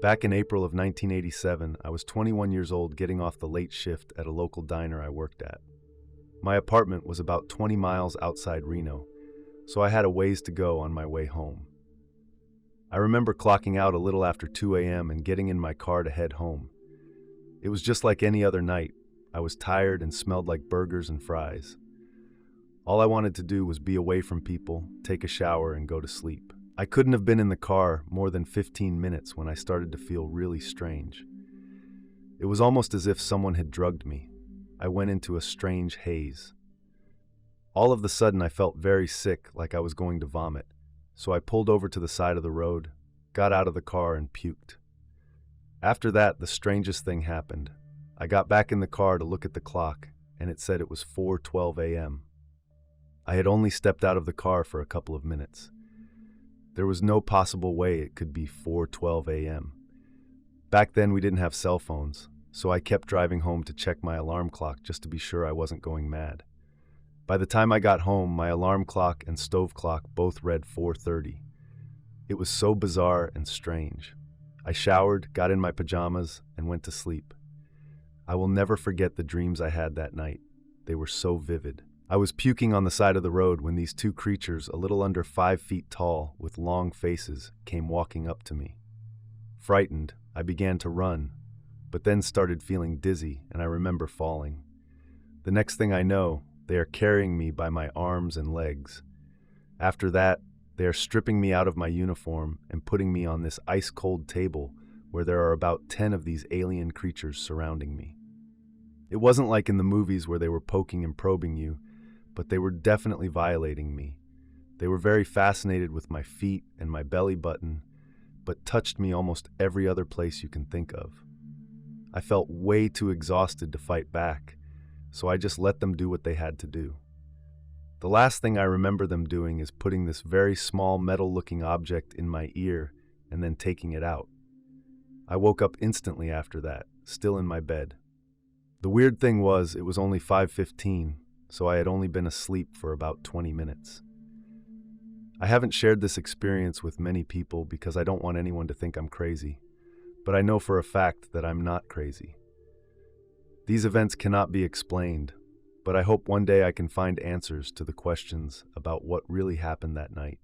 Back in April of 1987, I was 21 years old getting off the late shift at a local diner I worked at. My apartment was about 20 miles outside Reno, so I had a ways to go on my way home. I remember clocking out a little after 2 a.m. and getting in my car to head home. It was just like any other night. I was tired and smelled like burgers and fries. All I wanted to do was be away from people, take a shower, and go to sleep. I couldn't have been in the car more than 15 minutes when I started to feel really strange. It was almost as if someone had drugged me. I went into a strange haze. All of a sudden, I felt very sick, like I was going to vomit. So I pulled over to the side of the road, got out of the car, and puked. After that, the strangest thing happened. I got back in the car to look at the clock, and it said it was 4:12 a.m. I had only stepped out of the car for a couple of minutes. There was no possible way it could be 4:12 a.m. Back then, we didn't have cell phones, so I kept driving home to check my alarm clock just to be sure I wasn't going mad. By the time I got home, my alarm clock and stove clock both read 4:30. It was so bizarre and strange. I showered, got in my pajamas, and went to sleep. I will never forget the dreams I had that night. They were so vivid. I was puking on the side of the road when these two creatures, a little under 5 feet tall, with long faces, came walking up to me. Frightened, I began to run, but then started feeling dizzy, and I remember falling. The next thing I know, they are carrying me by my arms and legs. After that, they are stripping me out of my uniform and putting me on this ice-cold table where there are about 10 of these alien creatures surrounding me. It wasn't like in the movies where they were poking and probing you, but they were definitely violating me. They were very fascinated with my feet and my belly button, but touched me almost every other place you can think of. I felt way too exhausted to fight back, so I just let them do what they had to do. The last thing I remember them doing is putting this very small metal-looking object in my ear and then taking it out. I woke up instantly after that, still in my bed. The weird thing was, it was only 5:15, so I had only been asleep for about 20 minutes. I haven't shared this experience with many people because I don't want anyone to think I'm crazy, but I know for a fact that I'm not crazy. These events cannot be explained, but I hope one day I can find answers to the questions about what really happened that night.